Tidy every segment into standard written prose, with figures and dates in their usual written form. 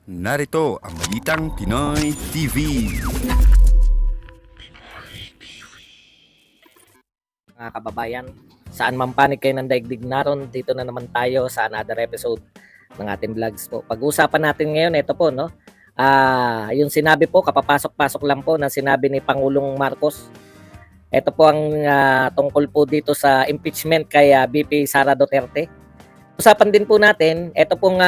Narito ang Balitang Pinoy TV. Mga kababayan, saan man panig kayo ng daigdig naron, dito na naman tayo sa another episode ng ating vlogs po. Pag-uusapan natin ngayon, ito po, no? Yung sinabi po, kapapasok-pasok lang po ng sinabi ni Pangulong Marcos. Ito po ang tungkol po dito sa impeachment kay BP Sara Duterte. Usapan din po natin, ito pong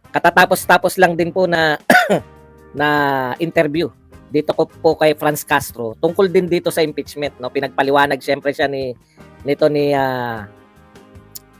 katatapos-tapos lang din po na na interview dito ko po kay Franz Castro tungkol din dito sa impeachment, no? Pinagpaliwanag syempre siya ni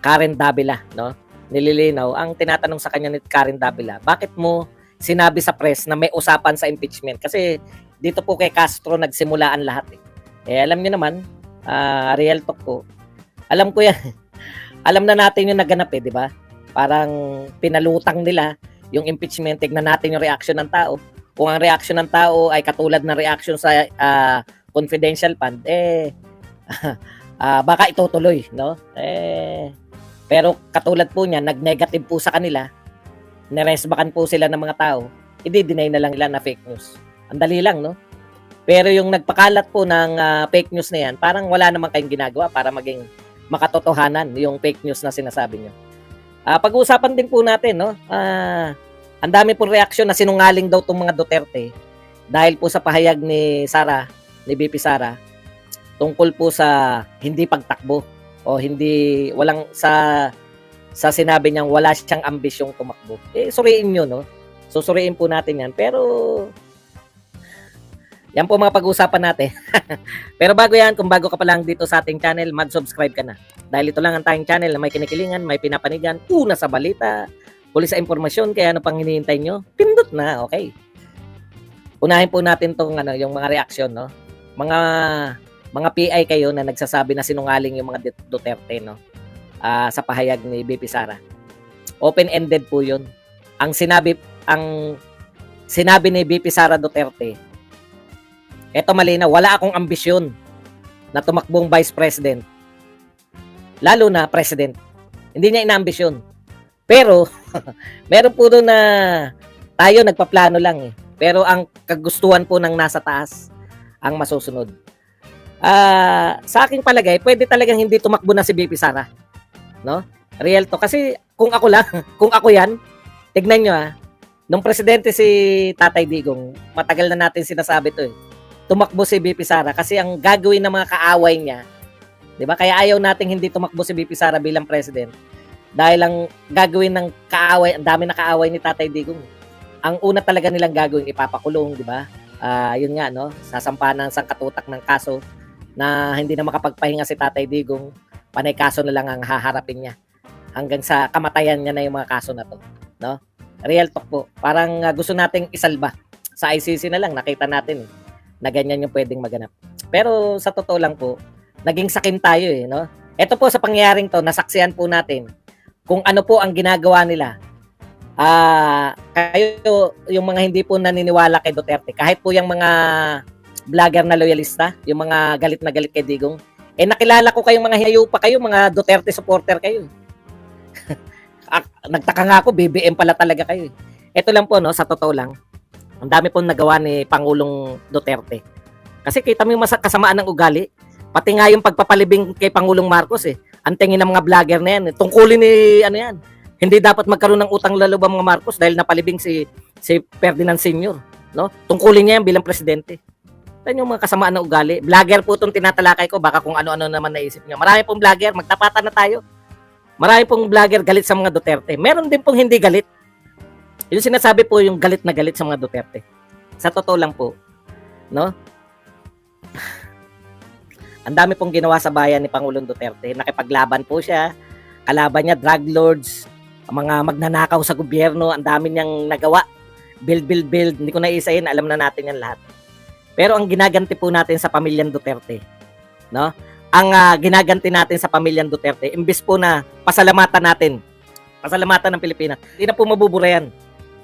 Karen Davila, no? Nililinaw ang tinatanong sa kanya ni Karen Davila, bakit mo sinabi sa press na may usapan sa impeachment? Kasi dito po kay Castro nagsimulaan lahat eh. Alam niyo naman, real talk po. Alam ko yan. Alam na natin yung naganap eh, di ba? Parang pinalutang nila yung impeachment. Tignan natin yung reaction ng tao. Kung ang reaction ng tao ay katulad ng reaction sa confidential fund, baka itutuloy, no? Pero katulad po niya, nag-negative po sa kanila, niresbakan po sila ng mga tao, i-deny na lang nila na fake news. Ang dali lang, no? Pero yung nagpakalat po ng fake news na yan, parang wala namang kayong ginagawa para maging makatotohanan yung fake news na sinasabi nyo. Pag-uusapan din po natin, no? Ang dami pong reaksyon na sinungaling daw itong mga Duterte dahil po sa pahayag ni Sara, ni BP Sara, tungkol po sa hindi pagtakbo o hindi, walang, sa sinabi niyang wala siyang ambisyong tumakbo. Suriin nyo, no? Susuriin po natin yan. Pero, yan po mga pag-uusapan natin. Pero bago yan, kung bago ka pa lang dito sa ating channel, mag-subscribe ka na. Dahil ito lang ang tayong channel na may kinikilingan, may pinapanigan, una sa balita, huli sa impormasyon, kaya ano pang hinihintay nyo? Pindot na, okay. Unahin po natin tong yung mga reaksyon, no? Mga PI kayo na nagsasabi na sinungaling yung mga Duterte, no? Sa pahayag ni BP Sara. Open-ended po 'yun. Ang sinabi ni BP Sara Duterte, eto malinaw, wala akong ambisyon na tumakbong Vice President. Lalo na President. Hindi niya inaambisyon. Pero, meron po doon na tayo nagpaplano lang eh. Pero ang kagustuhan po ng nasa taas ang masusunod. Sa aking palagay, pwede talagang hindi tumakbo na si BP Sara. No? Real to. Kasi kung ako lang, kung ako yan, tignan nyo nung presidente si Tatay Digong, matagal na natin sinasabi to eh. Tumakbo si BP Sara kasi ang gagawin ng mga kaaway niya, 'di ba? Kaya ayaw nating hindi tumakbo si BP Sara bilang president. Dahil ang gagawin ng kaaway, ang dami na kaaway ni Tatay Digong. Ang una talaga nilang gagawin ipapakulong, 'di ba? Yun nga no, sasampahan ng sangkatutak ng kaso na hindi na makapagpahinga si Tatay Digong. Panay kaso na lang ang haharapin niya. Hanggang sa kamatayan niya na yung mga kaso na 'to, no? Real talk po. Parang gusto nating isalba. Sa ICC na lang nakita natin na ganyan yung pwedeng maganap. Pero sa totoo lang po, naging sakim tayo eh, no? Ito po sa pangyayaring to, nasaksihan po natin kung ano po ang ginagawa nila. Kayo, yung mga hindi po naniniwala kay Duterte, kahit po yung mga vlogger na loyalista, yung mga galit na galit kay Digong, nakilala ko kayong mga hayupa kayo, mga Duterte supporter kayo. Nagtaka nga ako, BBM pala talaga kayo. Ito lang po, no, sa totoo lang, ang dami pong nagawa ni Pangulong Duterte. Kasi kita mo yung kasamaan ng ugali. Pati nga yung pagpapalibing kay Pangulong Marcos eh. Ang tingin ng mga vlogger na yan. Tungkulin ni yan. Hindi dapat magkaroon ng utang lalo ba mga Marcos dahil napalibing si Ferdinand Sr. No? Tungkulin niya yan bilang presidente. Yan yung mga kasamaan ng ugali. Vlogger po itong tinatalakay ko. Baka kung ano-ano naman naisip niya. Marami pong vlogger. Magtapatan na tayo. Marami pong vlogger galit sa mga Duterte. Meron din pong hindi galit. Yung sinasabi po yung galit na galit sa mga Duterte. Sa totoo lang po, no? Ang dami pong ginawa sa bayan ni Pangulong Duterte. Nakipaglaban po siya. Kalaban niya, drug lords, mga magnanakaw sa gobyerno. Ang dami niyang nagawa. Build. Hindi ko na isahin. Alam na natin yan lahat. Pero ang ginaganti po natin sa pamilyang Duterte, no? Ang ginaganti natin sa pamilyang Duterte, imbis po na pasalamatan ng Pilipinas, hindi na po mabubura yan.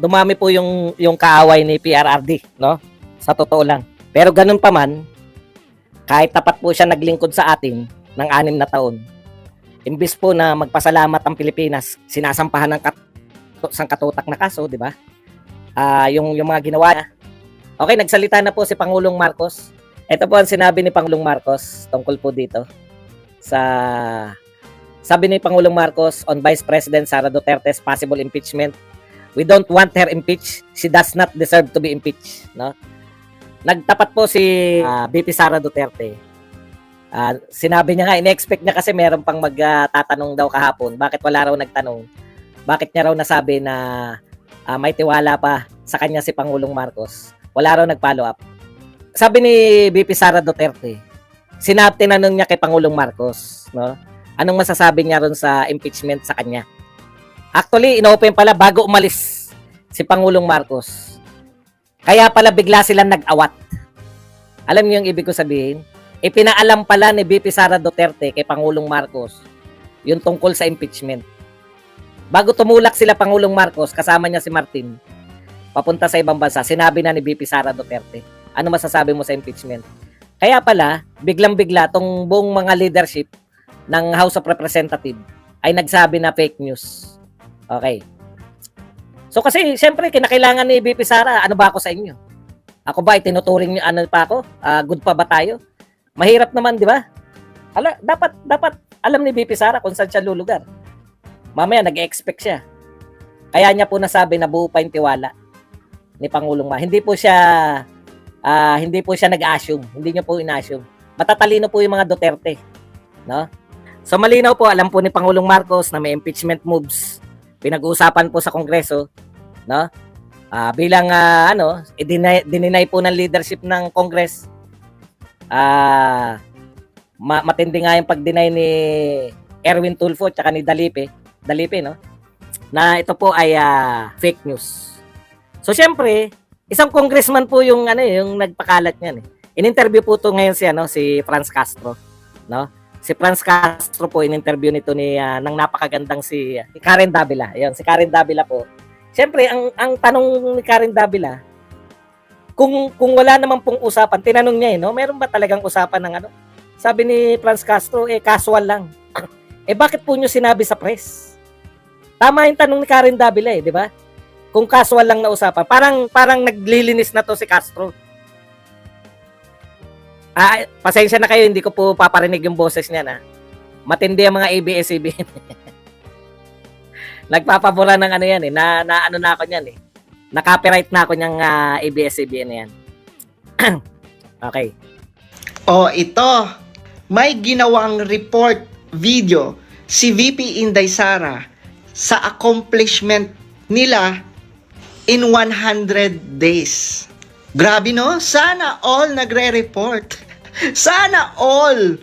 Dumami po yung kaaway ni PRRD, no? Sa totoo lang. Pero ganun pa man, kahit tapat po siya naglingkod sa atin ng 6 na taon, imbis po na magpasalamat ang Pilipinas, sinasampahan ng sangkatutak na kaso, di ba? Yung mga ginawa niya. Okay, nagsalita na po si Pangulong Marcos. Ito po ang sinabi ni Pangulong Marcos tungkol po dito sabi ni Pangulong Marcos on Vice President Sara Duterte's possible impeachment. We don't want her impeached. She does not deserve to be impeached, no? Nagtapat po si VP Sara Duterte. Sinabi niya nga, in-expect niya kasi meron pang magtatanong daw kahapon. Bakit wala raw nagtanong? Bakit niya raw nasabi na may tiwala pa sa kanya si Pangulong Marcos? Wala raw nag-follow up. Sabi ni VP Sara Duterte, tinanong niya kay Pangulong Marcos, no? Anong masasabi niya ron sa impeachment sa kanya? Actually, inopen pala bago umalis si Pangulong Marcos. Kaya pala bigla silang nag-awat. Alam niyo yung ibig ko sabihin? Ipinaalam pala ni VP Sara Duterte kay Pangulong Marcos yung tungkol sa impeachment. Bago tumulak sila Pangulong Marcos, kasama niya si Martin, papunta sa ibang bansa, sinabi na ni VP Sara Duterte, ano masasabi mo sa impeachment? Kaya pala, biglang-bigla tong buong mga leadership ng House of Representatives ay nagsabi na fake news. Okay. So kasi, siyempre, kinakailangan ni VP Sara, ano ba ako sa inyo? Ako ba, tinuturing niyo, ano pa ako? Good pa ba tayo? Mahirap naman, di ba? Dapat alam ni VP Sara kung saan siya lulugar. Mamaya, nag-expect siya. Kaya niya po nasabi na buo pa yung tiwala ni Pangulong Hindi po siya nag-assume. Hindi niya po in-assume. Matatalino po yung mga Duterte. No? So malinaw po, alam po ni Pangulong Marcos na may impeachment moves. Pinag-uusapan po sa Kongreso, no? Bilang dininay po ng leadership ng Congress. Matindi nga yung pag-deny ni Erwin Tulfo at ni Dalipe, no? Na ito po ay fake news. So syempre, isang congressman po yung nagpakalat niyan eh. In-interview po to ngayon si Franz Castro, no? Si Franz Castro po in-interview nito ng napakagandang si Karen Davila. Ayun, si Karen Davila po. Syempre, ang tanong ni Karen Davila, kung wala naman pong usapan, tinanong niya no, meron ba talagang usapan ng Sabi ni Franz Castro, casual lang. Bakit po niyo sinabi sa press? Tama yung tanong ni Karen Davila di ba? Kung casual lang na usapan, parang naglilinis na to si Castro. Pasensya na kayo, hindi ko po paparinig yung boses niya na. Matindi ang mga ABS-CBN. Nagpapabura ng yan na ako niyan Na-copyright na ako niyang ABS-CBN na yan. Okay. Ito. May ginawang report video si VP Inday Sara sa accomplishment nila in 100 days. Grabe no? Sana all nagre-report. Sana all.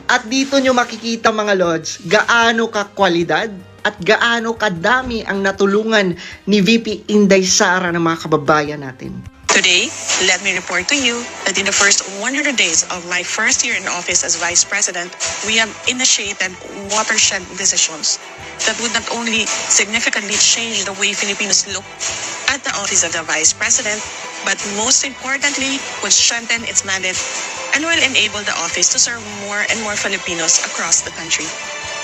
At dito nyo makikita mga lords, gaano ka kwalidad at gaano kadami ang natulungan ni VP Inday Sara ng mga kababayan natin. Today, let me report to you that in the first 100 days of my first year in office as Vice President, we have initiated watershed decisions that would not only significantly change the way Filipinos look at the office of the Vice President, but most importantly, would strengthen its mandate and will enable the office to serve more and more Filipinos across the country.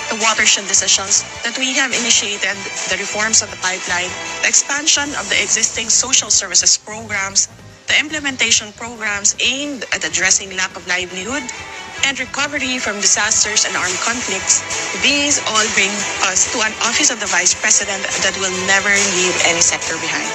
The watershed decisions that we have initiated, the reforms of the pipeline, the expansion of the existing social services programs, the implementation programs aimed at addressing lack of livelihood, and recovery from disasters and armed conflicts, these all bring us to an office of the Vice President that will never leave any sector behind.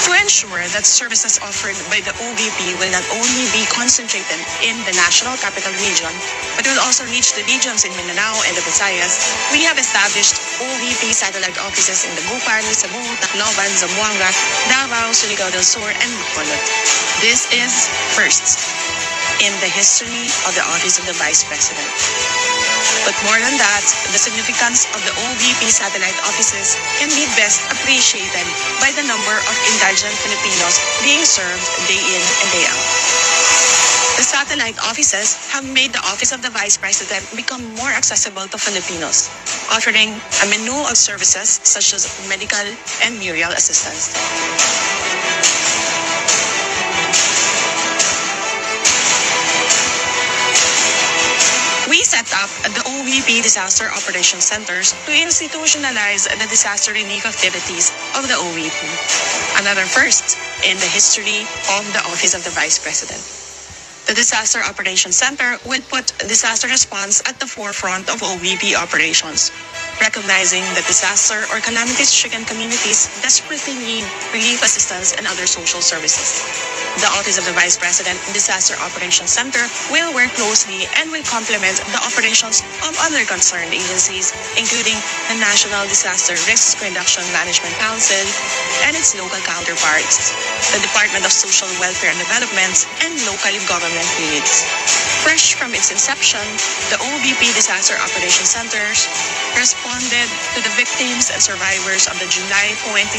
To ensure that services offered by the OVP will not only be concentrated in the National Capital Region, but will also reach the regions in Mindanao and the Visayas, we have established OVP satellite offices in Dagupan, Cebu, Tacloban, Zamboanga, Davao, Surigao del Sur, and Bacolod. This is first in the history of the Office of the Vice President. But more than that, the significance of the OVP satellite offices can be best appreciated by the number of intelligent Filipinos being served day in and day out. The satellite offices have made the Office of the Vice President become more accessible to Filipinos, offering a menu of services such as medical and burial assistance. We set up the OVP Disaster Operations Centers to institutionalize the disaster relief activities of the OVP. Another first in the history of the Office of the Vice President. The Disaster Operations Center will put disaster response at the forefront of OVP operations, recognizing that disaster or calamity-stricken communities desperately need relief assistance and other social services. The Office of the Vice President Disaster Operations Center will work closely and will complement the operations of other concerned agencies, including the National Disaster Risk Reduction Management Council and its local counterparts, the Department of Social Welfare and Development, and local government units. Fresh from its inception, the OVP Disaster Operations Centers responded to the victims and survivors of the July 27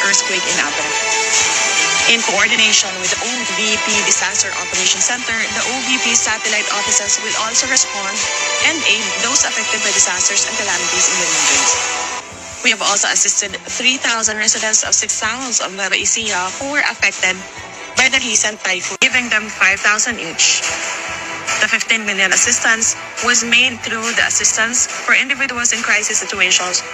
earthquake in Abra. In coordination with the OVP Disaster Operations Center, the OVP satellite offices will also respond and aid those affected by disasters and calamities in the regions. We have also assisted 3,000 residents of 6 towns of Nueva Ecija who were affected by the recent typhoon, giving them 5,000 each. The 15 million assistance was made through the Assistance for Individuals in Crisis Situations.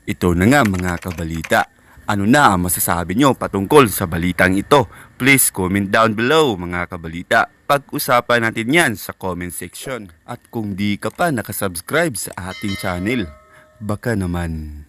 Ito na nga mga kabalita. Ano na ang masasabi nyo patungkol sa balitang ito? Please comment down below mga kabalita. Pag-usapan natin yan sa comment section. At kung di ka pa nakasubscribe sa ating channel, baka naman